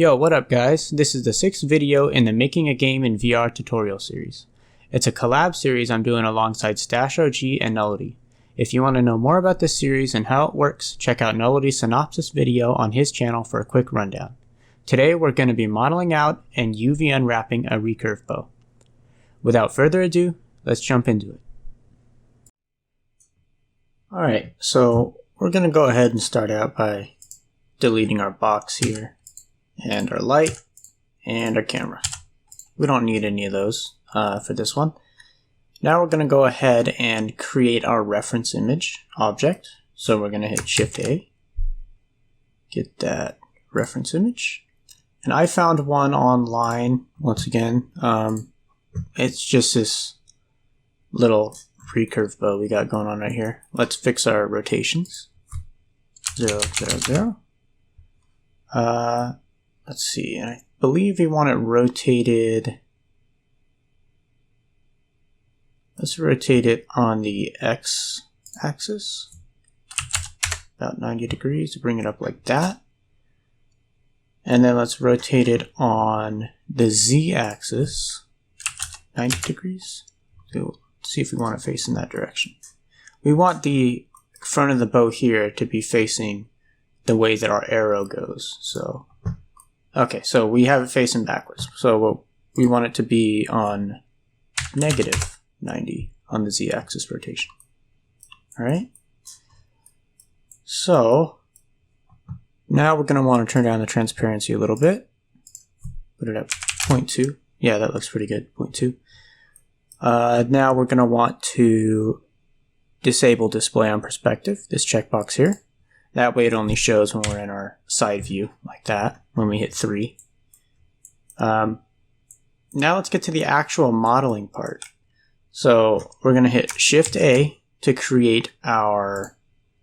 Yo, what up guys? This is the 6th video in the Making a Game in VR tutorial series. It's a collab series I'm doing alongside StashOG and Nullity. If you want to know more about this series and how it works, check out Nullity's synopsis video on his channel for a quick rundown. Today we're going to be modeling out and UV unwrapping a recurve bow. Without further ado, let's jump into it. Alright, so we're going to go ahead and start out by deleting our box here, and our light, and our camera. We don't need any of those for this one. Now we're going to go ahead and create our reference image object. So we're going to hit Shift A, get that reference image. And I found one online, once again. It's just this little recurve bow we got going on right here. Let's fix our rotations. 0, 0, 0. Let's see, I believe we want it rotated. Let's rotate it on the X axis, about 90 degrees to bring it up like that. And then let's rotate it on the Z axis, 90 degrees. So see if we want it facing that direction. We want the front of the bow here to be facing the way that our arrow goes. So okay, so we have it facing backwards. So we want it to be on negative 90 on the Z-axis rotation. Alright? So now we're going to want to turn down the transparency a little bit. Put it at 0.2. Yeah, that looks pretty good, 0.2. Now we're going to want to disable display on perspective, this checkbox here. That way it only shows when we're in our side view, like that, when we hit 3. Now let's get to the actual modeling part. So we're going to hit Shift A to create our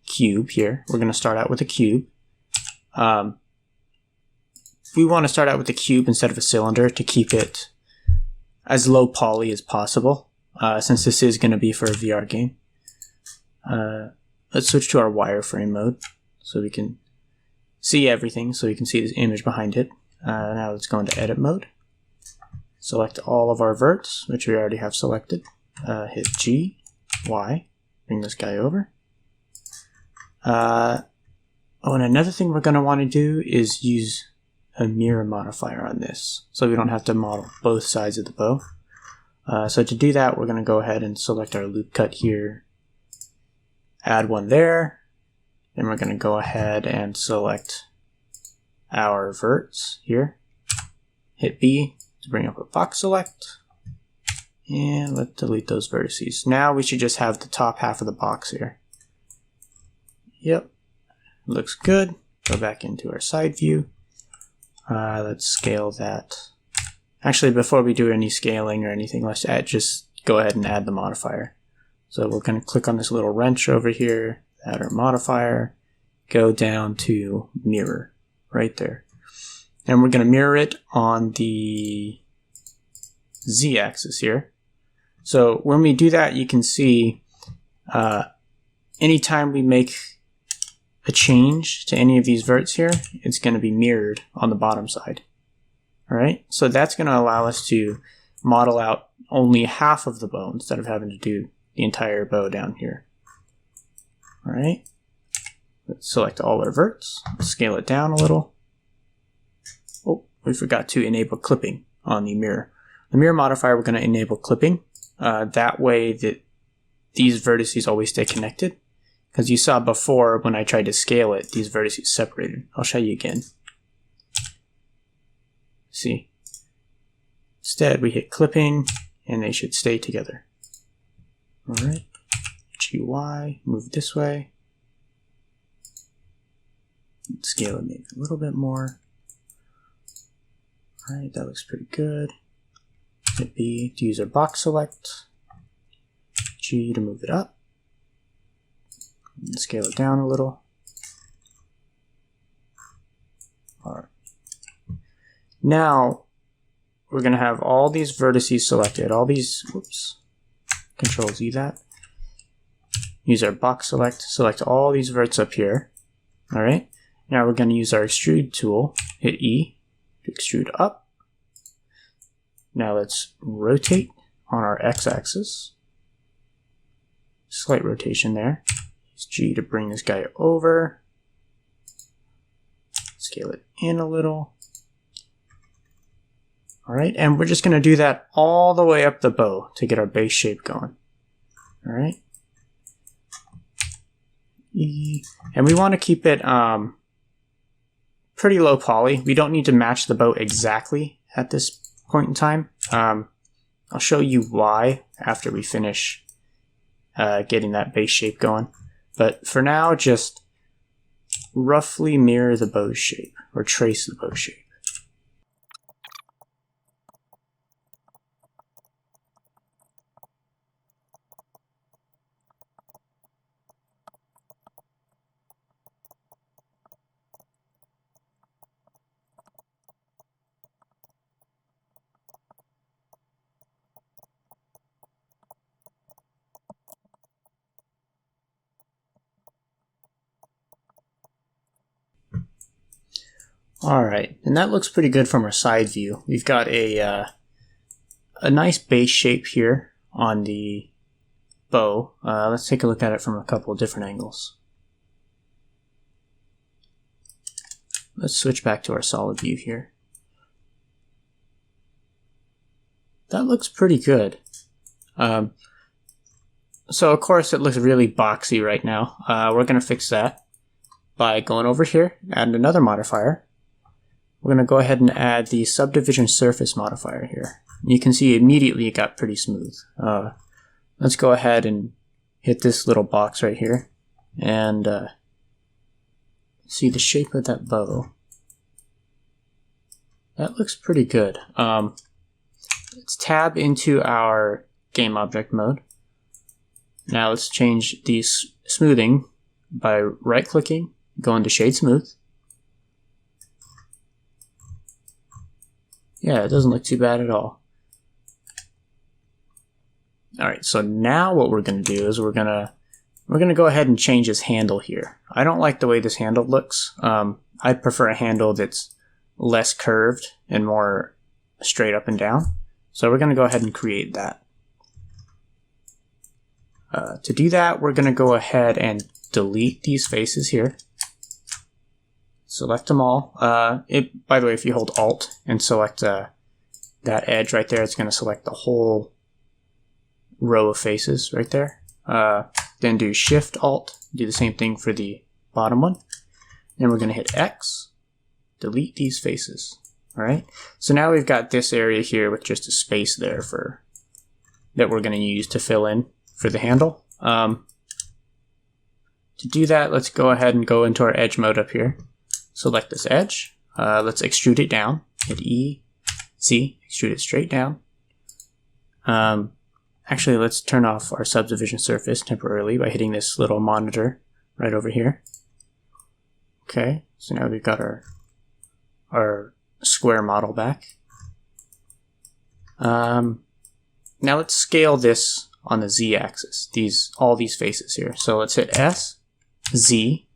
cube here. We're going to start out with a cube. We want to start out with a cube instead of a cylinder to keep it as low poly as possible, since this is going to be for a VR game. Let's switch to our wireframe mode so we can see everything, so we can see this image behind it. Now let's go into edit mode. Select all of our verts, which we already have selected. Hit G, Y, bring this guy over. Oh, and another thing we're going to want to do is use a mirror modifier on this, so we don't have to model both sides of the bow. So to do that, we're going to go ahead and select our loop cut here. Add one there. Then we're going to go ahead and select our verts here. Hit B to bring up a box select. And let's delete those vertices. Now we should just have the top half of the box here. Yep. Looks good. Go back into our side view. Let's scale that. Actually, before we do any scaling or anything, let's just go ahead and add the modifier. So we're going to click on this little wrench over here, add our modifier, go down to mirror, right there. And we're going to mirror it on the Z-axis here. So when we do that, you can see anytime we make a change to any of these verts here, it's going to be mirrored on the bottom side. Alright, so that's going to allow us to model out only half of the bow instead of having to do the entire bow down here. Alright, let's select all our verts, scale it down a little. Oh, we forgot to enable clipping on the mirror. The mirror modifier, we're going to enable clipping. That way that these vertices always stay connected. Because you saw before when I tried to scale it, these vertices separated. I'll show you again. See? Instead, we hit clipping, and they should stay together. Alright, GY, move this way. Scale it maybe a little bit more. Alright, that looks pretty good. Hit B to use our box select. G to move it up. And scale it down a little. Alright. Now, we're going to have all these vertices selected. All these, whoops. Control Z that. Use our box select all these verts up here. Alright. Now we're going to use our extrude tool, hit E, to extrude up. Now let's rotate on our x-axis. Slight rotation there. Use G to bring this guy over. Scale it in a little. Alright, and we're just going to do that all the way up the bow to get our base shape going. Alright. And we want to keep it pretty low poly. We don't need to match the bow exactly at this point in time. I'll show you why after we finish getting that base shape going. But for now, just roughly mirror the bow shape, or trace the bow shape. Alright, and that looks pretty good from our side view. We've got a nice base shape here on the bow. Let's take a look at it from a couple of different angles. Let's switch back to our solid view here. That looks pretty good. So of course it looks really boxy right now. We're going to fix that by going over here, add another modifier. We're going to go ahead and add the subdivision surface modifier here. You can see immediately it got pretty smooth. Let's go ahead and hit this little box right here and see the shape of that bow. That looks pretty good. Let's tab into our game object mode. Now let's change the smoothing by right clicking, go into shade smooth. Yeah, it doesn't look too bad at all. Alright, so now what we're going to do is we're going to go ahead and change this handle here. I don't like the way this handle looks. I prefer a handle that's less curved and more straight up and down. So we're going to go ahead and create that. To do that, we're going to go ahead and delete these faces here. Select them all. By the way, if you hold Alt and select that edge right there, it's going to select the whole row of faces right there. Then do Shift Alt, do the same thing for the bottom one. Then we're going to hit X, delete these faces. Alright, so now we've got this area here with just a space there that we're going to use to fill in for the handle. To do that, let's go ahead and go into our edge mode up here. Select this edge. Let's extrude it down. Hit E, Z, extrude it straight down. Actually, let's turn off our subdivision surface temporarily by hitting this little monitor right over here. Okay, so now we've got our square model back. Now let's scale this on the Z-axis. All these faces here. So let's hit S, Z,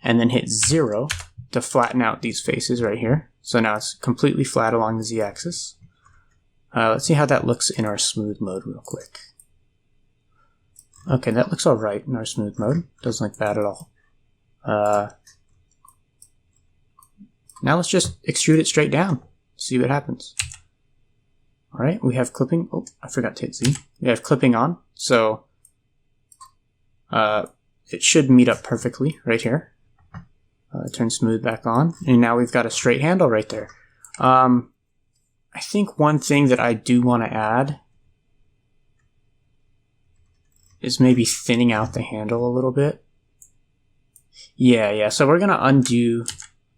and then hit 0 to flatten out these faces right here. So now it's completely flat along the Z-axis. Let's see how that looks in our smooth mode real quick. Okay, that looks alright in our smooth mode. Doesn't look bad at all. Now let's just extrude it straight down. See what happens. Alright, we have clipping. Oh, I forgot to hit Z. We have clipping on. So it should meet up perfectly right here. Turn smooth back on. And now we've got a straight handle right there. I think one thing that I do want to add is maybe thinning out the handle a little bit. Yeah. So we're going to undo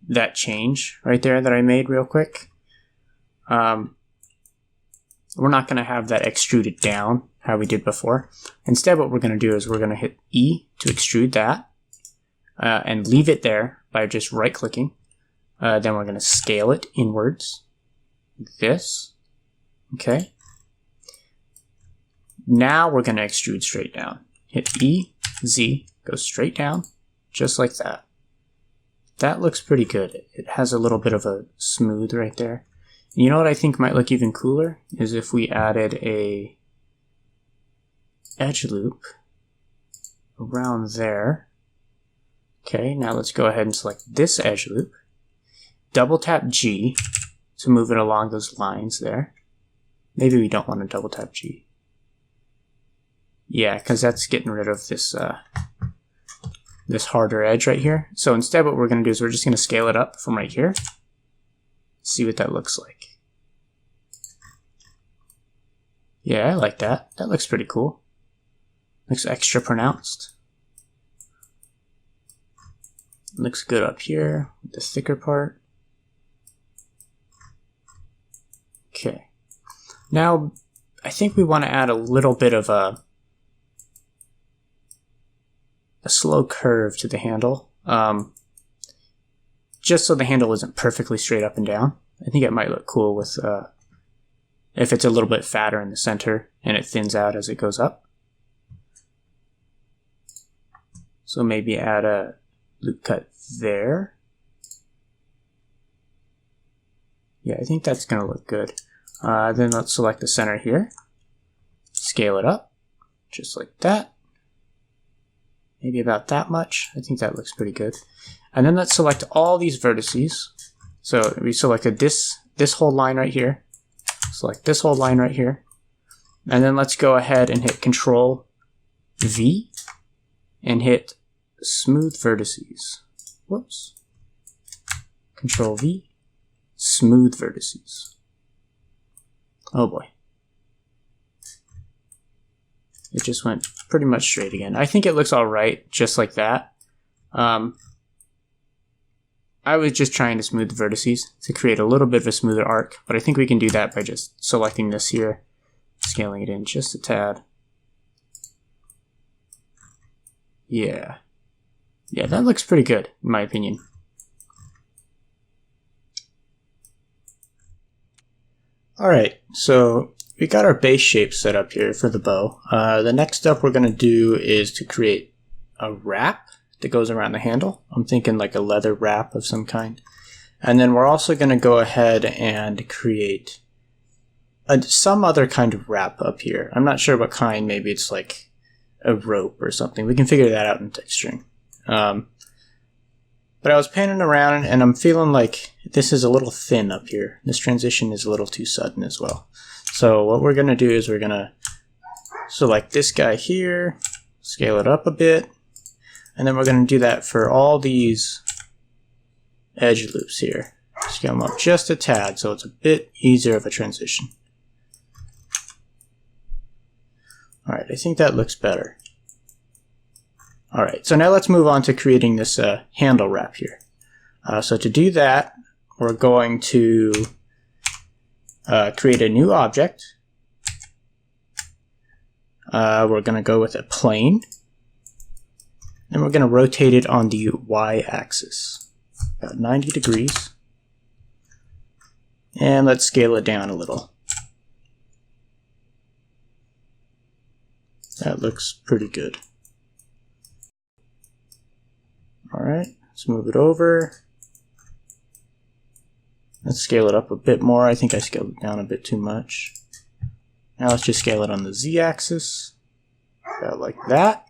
that change right there that I made real quick. We're not going to have that extruded down how we did before. Instead, what we're going to do is we're going to hit E to extrude that and leave it there by just right clicking. Then we're going to scale it inwards. This. Okay. Now we're going to extrude straight down. Hit E, Z, go straight down, just like that. that looks pretty good. It has a little bit of a smooth right there. You know what I think might look even cooler is if we added a edge loop around there. Okay, now let's go ahead and select this edge loop. Double tap G to move it along those lines there. Maybe we don't want to double tap G. Yeah, because that's getting rid of this this harder edge right here. So instead what we're going to do is we're just going to scale it up from right here. See what that looks like. Yeah, I like that. That looks pretty cool. Looks extra pronounced. Looks good up here with the thicker part. Okay. Now, I think we want to add a little bit of a slow curve to the handle. Just so the handle isn't perfectly straight up and down. I think it might look cool with if it's a little bit fatter in the center and it thins out as it goes up. So maybe add a loop cut there. Yeah, I think that's going to look good. Then let's select the center here. Scale it up, just like that. Maybe about that much. I think that looks pretty good. And then let's select all these vertices. So we selected this whole line right here. Select this whole line right here. And then let's go ahead and hit Control V and hit Smooth Vertices. Whoops. Control V, Smooth Vertices. Oh boy. It just went pretty much straight again. I think it looks alright just like that. I was just trying to smooth the vertices to create a little bit of a smoother arc, but I think we can do that by just selecting this here, scaling it in just a tad. Yeah. Yeah, that looks pretty good, in my opinion. Alright, so we got our base shape set up here for the bow. The next step we're going to do is to create a wrap that goes around the handle. I'm thinking like a leather wrap of some kind. And then we're also going to go ahead and create some other kind of wrap up here. I'm not sure what kind. Maybe it's like a rope or something. We can figure that out in texturing. But I was painting around and I'm feeling like this is a little thin up here. This transition is a little too sudden as well. So what we're going to do is we're going to select this guy here, scale it up a bit, and then we're going to do that for all these edge loops here. Scale them up just a tad so it's a bit easier of a transition. Alright, I think that looks better. Alright, so now let's move on to creating this handle wrap here. So to do that, we're going to create a new object. We're going to go with a plane. And we're going to rotate it on the y-axis, about 90 degrees. And let's scale it down a little. That looks pretty good. Alright, let's move it over. Let's scale it up a bit more. I think I scaled it down a bit too much. Now let's just scale it on the z-axis. About like that.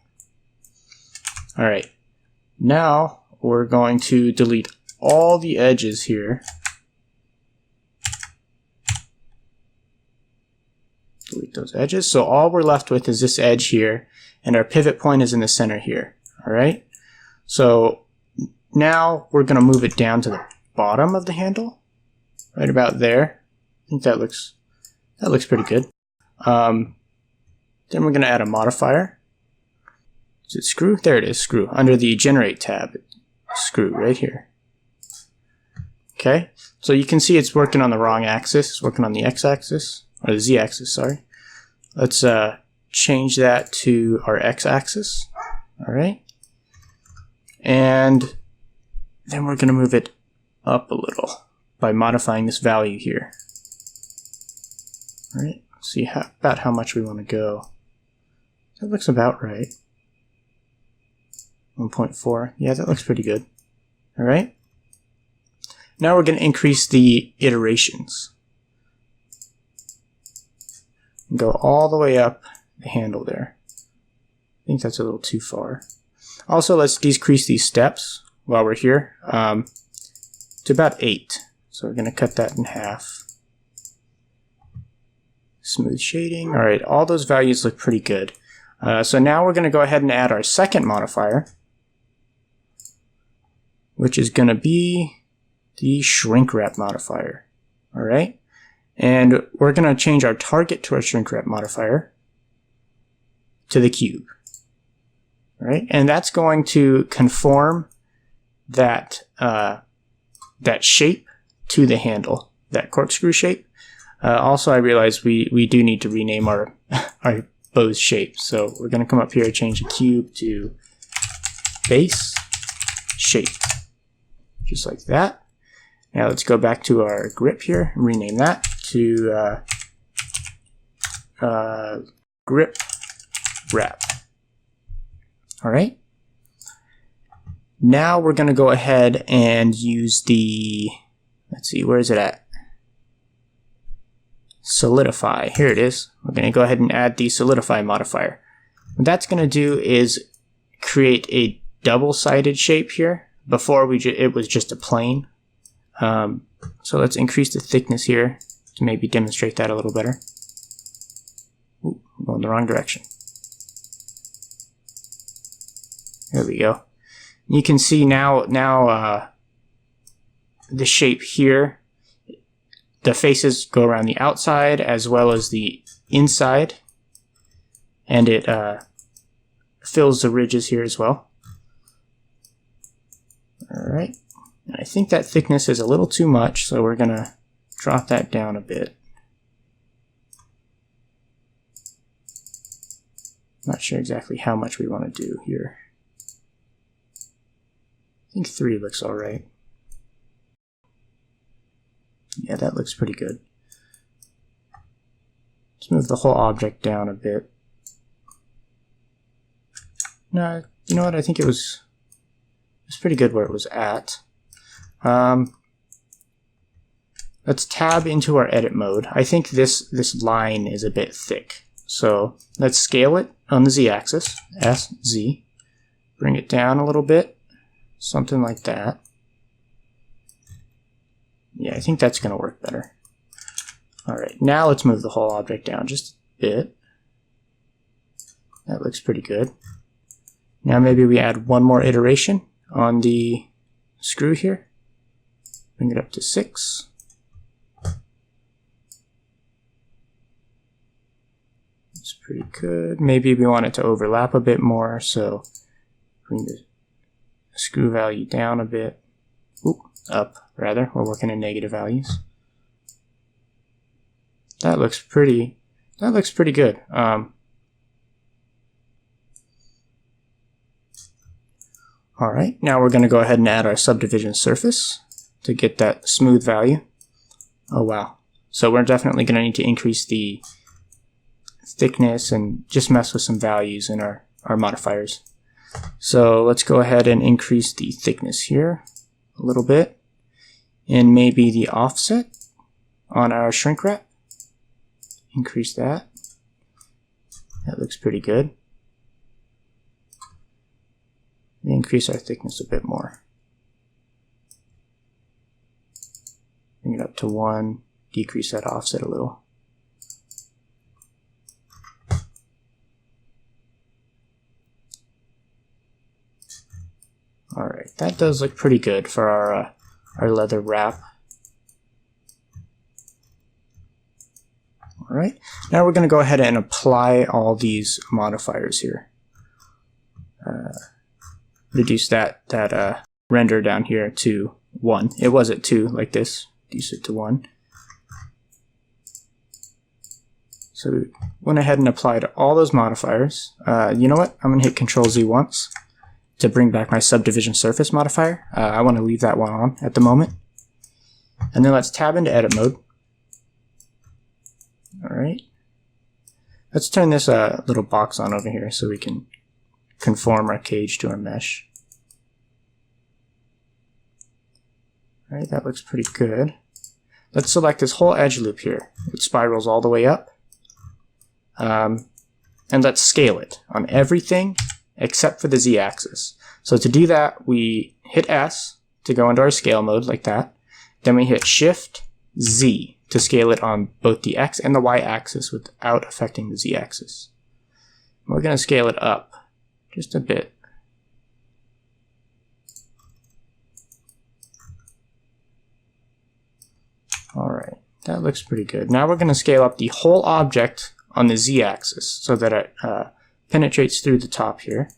Alright, now we're going to delete all the edges here. Delete those edges. So all we're left with is this edge here, and our pivot point is in the center here. Alright, so now we're going to move it down to the bottom of the handle, right about there. I think that looks pretty good. Then we're going to add a modifier. Is it screw? There it is, screw. Under the generate tab, screw right here. Okay, so you can see it's working on the wrong axis. It's working on the x-axis, or the z-axis, sorry. Let's change that to our x-axis. All right. And then we're going to move it up a little by modifying this value here. All right, let's see about how much we want to go. That looks about right. 1.4. Yeah, that looks pretty good. All right. Now we're going to increase the iterations. Go all the way up the handle there. I think that's a little too far. Also, let's decrease these steps while we're here to about 8. So we're going to cut that in half. Smooth shading. All right, all those values look pretty good. So now we're going to go ahead and add our second modifier, which is going to be the shrink wrap modifier. All right, and we're going to change our target to our shrink wrap modifier to the cube. All right, and that's going to conform that that shape to the handle, that corkscrew shape. Also, I realize we do need to rename our our bow's shape. So we're going to come up here and change the cube to base shape, just like that. Now let's go back to our grip here and rename that to grip wrap. All right. Now we're going to go ahead and use the, let's see, where is it at? Solidify. Here it is. We're going to go ahead and add the solidify modifier. What that's going to do is create a double-sided shape here. Before it was just a plane. So let's increase the thickness here to maybe demonstrate that a little better. Ooh, I'm going the wrong direction. There we go. You can see now the shape here. The faces go around the outside as well as the inside, and it fills the ridges here as well. Alright, and I think that thickness is a little too much, so we're going to drop that down a bit. Not sure exactly how much we want to do here. I think 3 looks alright. Yeah, that looks pretty good. Let's move the whole object down a bit. No, you know what? I think it was pretty good where it was at. Let's tab into our edit mode. I think this line is a bit thick. So let's scale it on the z-axis, SZ. Bring it down a little bit, something like that. Yeah, I think that's going to work better. Alright, now let's move the whole object down just a bit. That looks pretty good. Now maybe we add one more iteration on the screw here. Bring it up to 6. That's pretty good. Maybe we want it to overlap a bit more, so bring the screw value down a bit. Ooh, up, rather. We're working in negative values. That looks pretty good. Alright, now we're going to go ahead and add our subdivision surface to get that smooth value. Oh wow. So we're definitely going to need to increase the thickness and just mess with some values in our modifiers. So let's go ahead and increase the thickness here a little bit, and maybe the offset on our shrink wrap. Increase that. That looks pretty good. Increase our thickness a bit more. Bring it up to 1. Decrease that offset a little. Alright, that does look pretty good for our leather wrap. Alright, now we're going to go ahead and apply all these modifiers here. Reduce that render down here to 1. It was at 2 like this. Reduce it to 1. So we went ahead and applied all those modifiers. You know what? I'm going to hit Control Z once to bring back my subdivision surface modifier. I want to leave that one on at the moment. And then let's tab into edit mode. Alright. Let's turn this little box on over here so we can conform our cage to our mesh. All right, that looks pretty good. Let's select this whole edge loop here. It spirals all the way up. And let's scale it on everything except for the z-axis. So to do that, we hit S to go into our scale mode like that. Then we hit Shift Z to scale it on both the X and the Y axis without affecting the Z axis. We're going to scale it up just a bit. Alright, that looks pretty good. Now we're going to scale up the whole object on the Z axis so that it penetrates through the top here.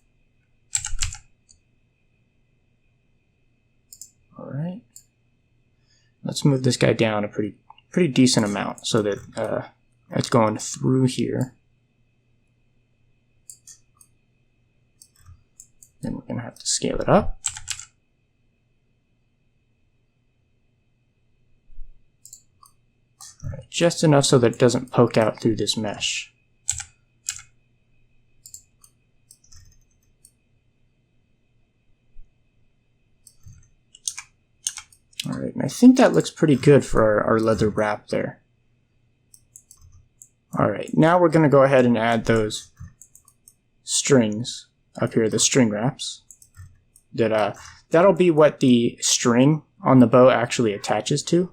Alright. Let's move this guy down a pretty decent amount so that it's going through here. Then we're going to have to scale it up. All right, just enough so that it doesn't poke out through this mesh. All right, and I think that looks pretty good for our leather wrap there. All right, now we're going to go ahead and add those strings up here, the string wraps. That'll be what the string on the bow actually attaches to.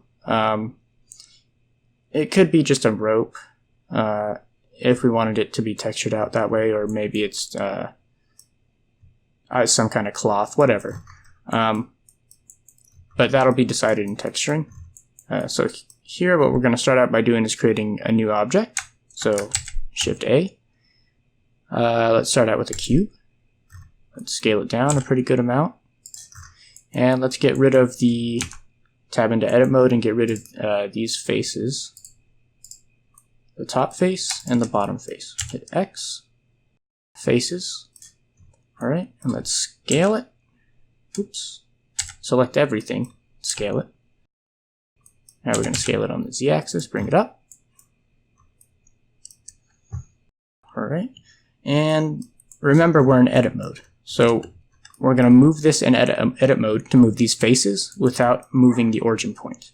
It could be just a rope if we wanted it to be textured out that way, or maybe it's some kind of cloth, whatever. But that'll be decided in texturing. So here what we're going to start out by doing is creating a new object. So Shift A. Let's start out with a cube. Let's scale it down a pretty good amount. And let's get rid of the tab into edit mode and get rid of these faces. The top face and the bottom face. Hit X. Faces. Alright, and let's scale it. Oops. Select everything. Scale it. Now we're going to scale it on the Z-axis. Bring it up. Alright. And remember, we're in edit mode. So we're going to move this in edit mode to move these faces without moving the origin point.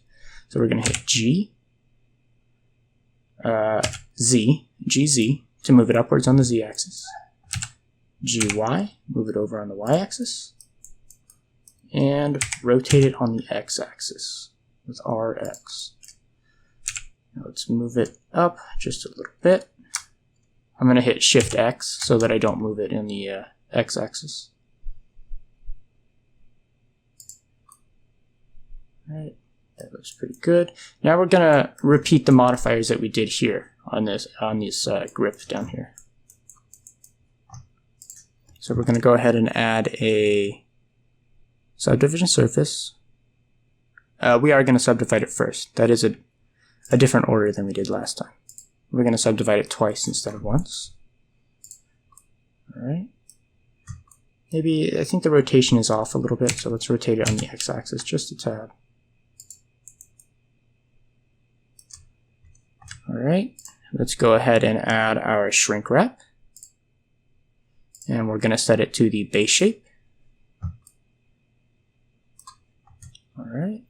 So we're going to hit G, Z, GZ to move it upwards on the Z axis. GY, move it over on the Y axis. And rotate it on the X axis with RX. Now let's move it up just a little bit. I'm going to hit Shift X so that I don't move it in the X axis. Alright, that looks pretty good. Now we're going to repeat the modifiers that we did here on this grip down here. So we're going to go ahead and add a subdivision surface. We are going to subdivide it first. That is a different order than we did last time. We're going to subdivide it twice instead of once. Alright. Maybe, I think the rotation is off a little bit, so let's rotate it on the x-axis just a tad. Alright, let's go ahead and add our shrink wrap. And we're going to set it to the base shape. Alright,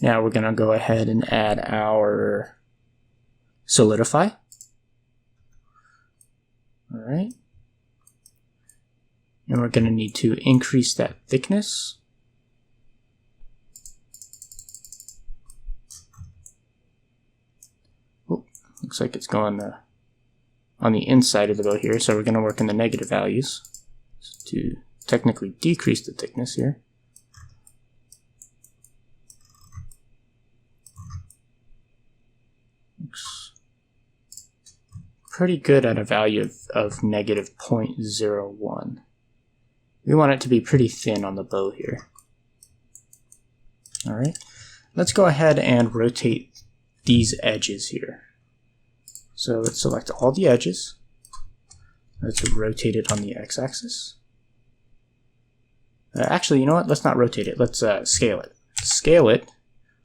now we're going to go ahead and add our solidify. Alright, and we're going to need to increase that thickness. Oh, looks like it's going on the inside of the bow here, so we're going to work in the negative values to technically decrease the thickness here. Looks pretty good at a value of negative 0.01. We want it to be pretty thin on the bow here. Alright, let's go ahead and rotate these edges here. So let's select all the edges. Let's rotate it on the x-axis. Actually, you know what? Let's not rotate it. Let's scale it. Scale it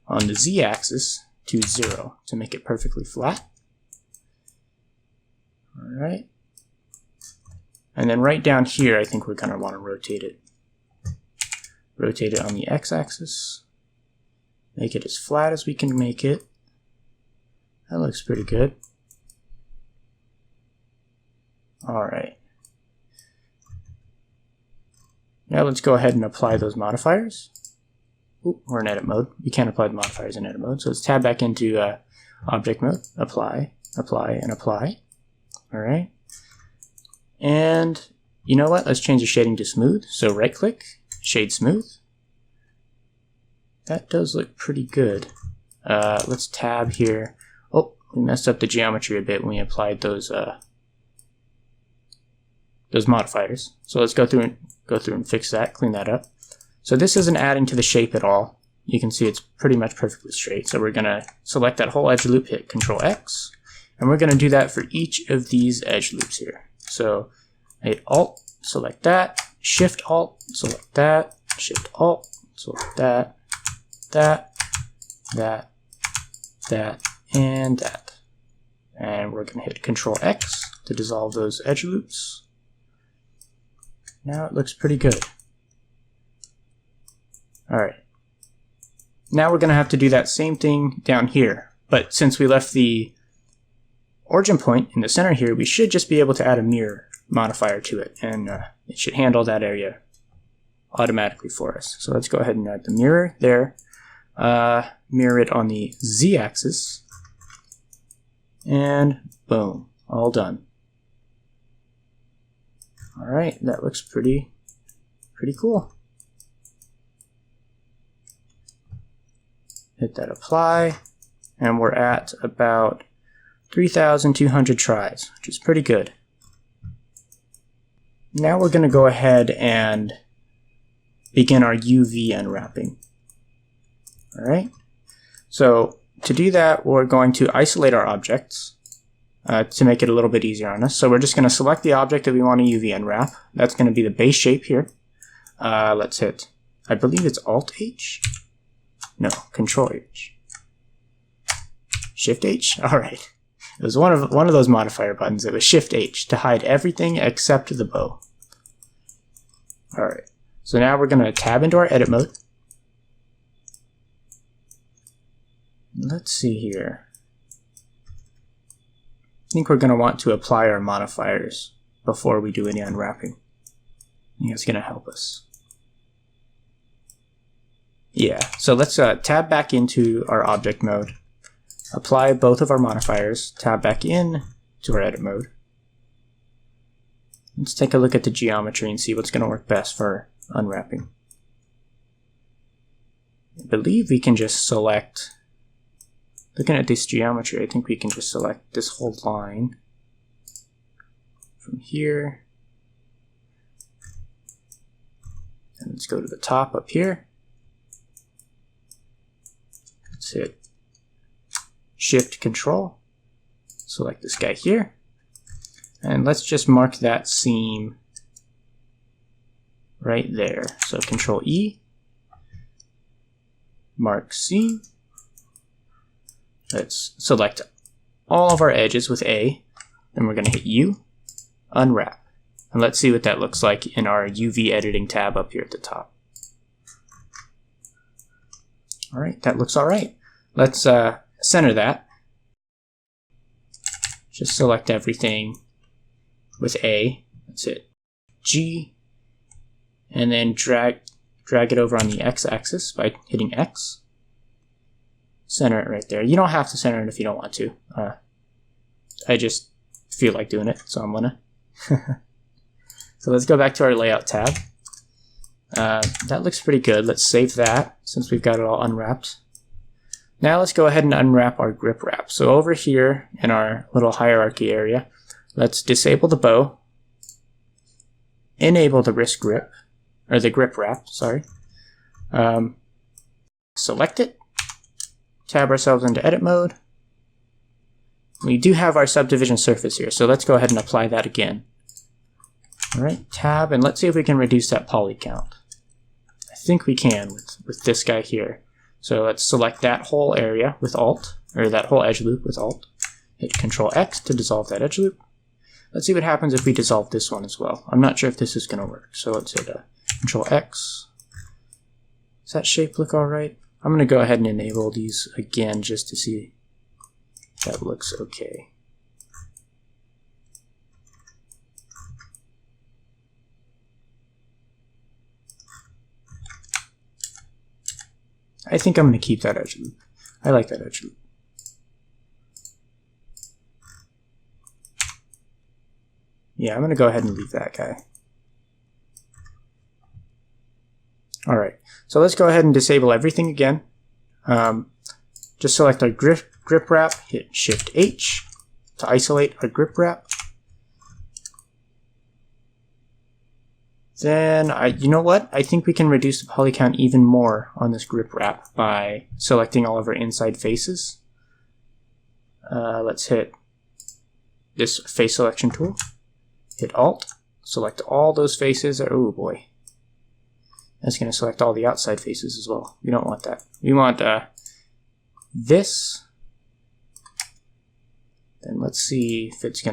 on the z-axis to 0 to make it perfectly flat. Alright. And then right down here, I think we're going to want to rotate it. Rotate it on the x-axis. Make it as flat as we can make it. That looks pretty good. Alright. Now let's go ahead and apply those modifiers. Ooh, we're in edit mode. We can't apply the modifiers in edit mode. So let's tab back into object mode. Apply, apply, and apply. Alright. And you know what? Let's change the shading to smooth. So right click, shade smooth. That does look pretty good. Let's tab here. Oh, we messed up the geometry a bit when we applied those modifiers. So let's go through and fix that, clean that up. So this isn't adding to the shape at all. You can see it's pretty much perfectly straight. So we're gonna select that whole edge loop, hit Control X, and we're gonna do that for each of these edge loops here. So hit Alt, select that, Shift Alt, select that, Shift Alt, select that, that, and that. And we're gonna hit Control X to dissolve those edge loops. Now it looks pretty good. Alright. Now we're going to have to do that same thing down here. But since we left the origin point in the center here, we should just be able to add a mirror modifier to it. And it should handle that area automatically for us. So let's go ahead and add the mirror there. Mirror it on the Z-axis. And boom. All done. Alright, that looks pretty cool. Hit that apply, and we're at about 3,200 tries, which is pretty good. Now we're going to go ahead and begin our UV unwrapping. Alright, so to do that, we're going to isolate our objects to make it a little bit easier on us. So we're just going to select the object that we want to UV unwrap. That's going to be the base shape here. Let's hit, I believe it's Alt-H? No, Control-H. Shift-H? Alright. It was one of those modifier buttons. It was Shift-H to hide everything except the bow. Alright. So now we're going to tab into our edit mode. Let's see here. I think we're going to want to apply our modifiers before we do any unwrapping. I think it's going to help us. Yeah, so let's tab back into our object mode, apply both of our modifiers, tab back in to our edit mode. Let's take a look at the geometry and see what's going to work best for unwrapping. I believe we can just select, looking at this geometry, I think we can just select this whole line from here. And let's go to the top up here. Let's hit Shift Control, select this guy here, and let's just mark that seam right there. So Control E, mark seam. Let's select all of our edges with A, then we're going to hit U, unwrap, and let's see what that looks like in our UV editing tab up here at the top. Alright, that looks alright. Let's center that. Just select everything with A. Let's hit G. And then drag it over on the X-axis by hitting X. Center it right there. You don't have to center it if you don't want to. I just feel like doing it, so I'm gonna. So let's go back to our layout tab. That looks pretty good. Let's save that since we've got it all unwrapped. Now let's go ahead and unwrap our grip wrap. So over here in our little hierarchy area, let's disable the bow, enable the wrist grip, or the grip wrap, sorry. Select it, tab ourselves into edit mode. We do have our subdivision surface here, so let's go ahead and apply that again. Alright, tab, and let's see if we can reduce that poly count. I think we can with this guy here. So let's select that whole area with Alt, or that whole edge loop with Alt. Hit Control X to dissolve that edge loop. Let's see what happens if we dissolve this one as well. I'm not sure if this is going to work, so let's hit Control X. Does that shape look alright? I'm going to go ahead and enable these again just to see if that looks okay. I think I'm going to keep that edge loop. I like that edge loop. Yeah, I'm going to go ahead and leave that guy. Alright, so let's go ahead and disable everything again. Just select our grip wrap, hit Shift H to isolate our grip wrap. Then, you know what? I think we can reduce the poly count even more on this grip wrap by selecting all of our inside faces. Let's hit this face selection tool. Hit Alt, select all those faces. Oh boy. That's going to select all the outside faces as well. We don't want that. We want this. Then let's see if it's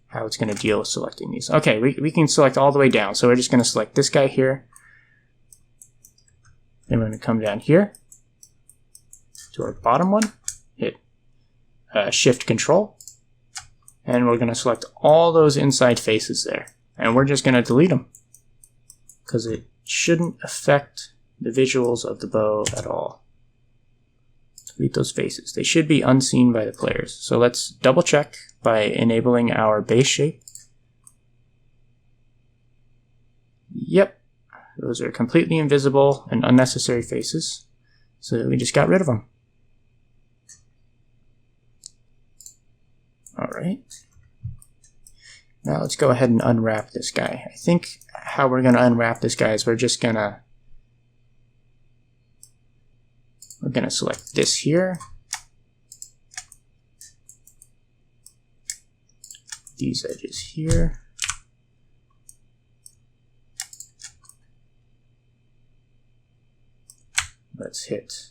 how it's going to deal with selecting these. Okay, we can select all the way down. So we're just going to select this guy here. Then we're going to come down here to our bottom one. Hit Shift Control. And we're going to select all those inside faces there. And we're just going to delete them, because it shouldn't affect the visuals of the bow at all. Delete those faces. They should be unseen by the players. So let's double check by enabling our base shape. Yep, those are completely invisible and unnecessary faces. So we just got rid of them. Alright. Now let's go ahead and unwrap this guy. I think how we're going to unwrap this guy is we're going to select this here. These edges here. Let's hit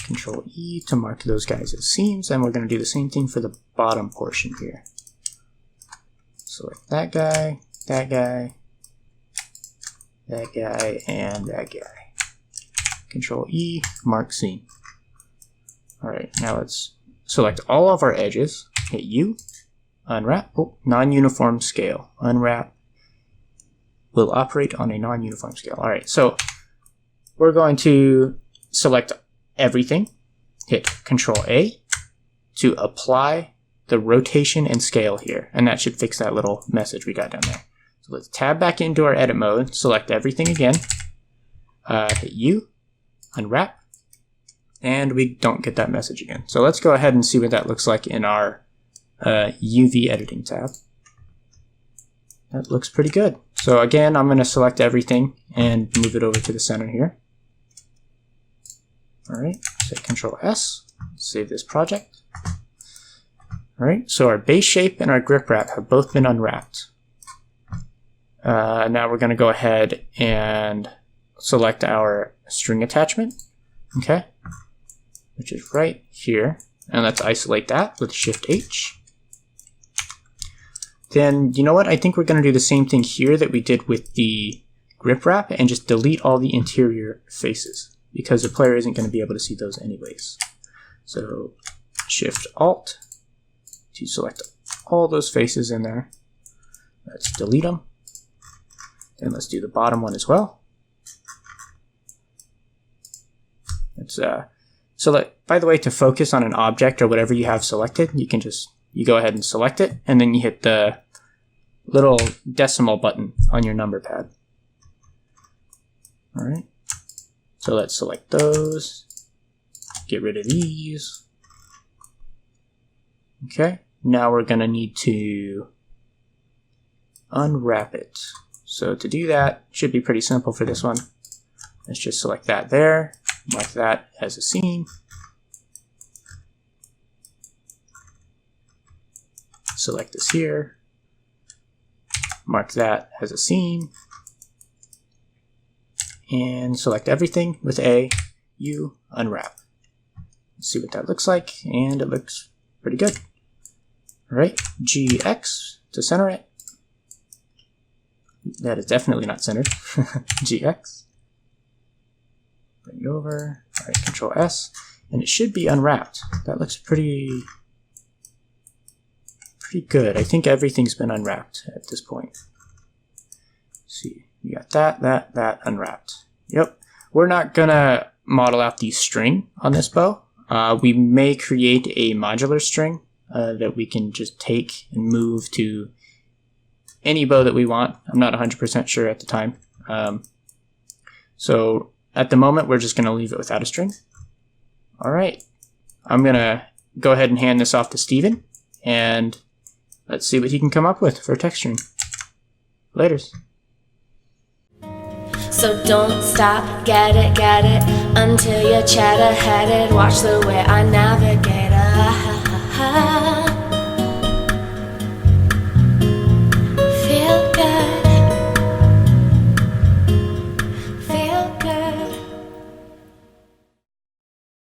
Control E to mark those guys as seams, and we're going to do the same thing for the bottom portion here. Select that guy, that guy, that guy, and that guy. Control E, mark seam. Alright, now let's select all of our edges, hit U, unwrap, non-uniform scale. Unwrap will operate on a non-uniform scale. Alright, so we're going to select everything, hit Control A to apply the rotation and scale here, and that should fix that little message we got down there. So let's tab back into our edit mode, select everything again, hit U, unwrap, and we don't get that message again. So let's go ahead and see what that looks like in our UV editing tab. That looks pretty good. So again, I'm going to select everything and move it over to the center here. Alright, say Control S, save this project. Alright, so our base shape and our grip wrap have both been unwrapped. Now we're going to go ahead and select our string attachment, okay, which is right here, and let's isolate that with Shift H. Then, you know what, I think we're going to do the same thing here that we did with the grip wrap and just delete all the interior faces, because the player isn't going to be able to see those anyways. So Shift Alt to select all those faces in there. Let's delete them. Then let's do the bottom one as well. It's so by the way, to focus on an object or whatever you have selected, you go ahead and select it, and then you hit the little decimal button on your number pad. All right. So let's select those. Get rid of these. Okay. Now we're going to need to unwrap it. So to do that, should be pretty simple for this one. Let's just select that there, mark that as a seam. Select this here, mark that as a seam, and select everything with A, U, unwrap. Let's see what that looks like, and it looks pretty good. Alright, GX to center it. That is definitely not centered. GX. Bring it over. All right, Control S, and it should be unwrapped. That looks pretty good. I think everything's been unwrapped at this point. Let's see, you got that unwrapped. Yep. We're not gonna model out the string on this bow. We may create a modular string that we can just take and move to any bow that we want. I'm not 100% sure at the time. So at the moment, we're just gonna leave it without a string. All right. I'm gonna go ahead and hand this off to Steven, and let's see what he can come up with for texturing. Laters. So don't stop, get it, until you're cheddar-headed. Watch the way I navigate.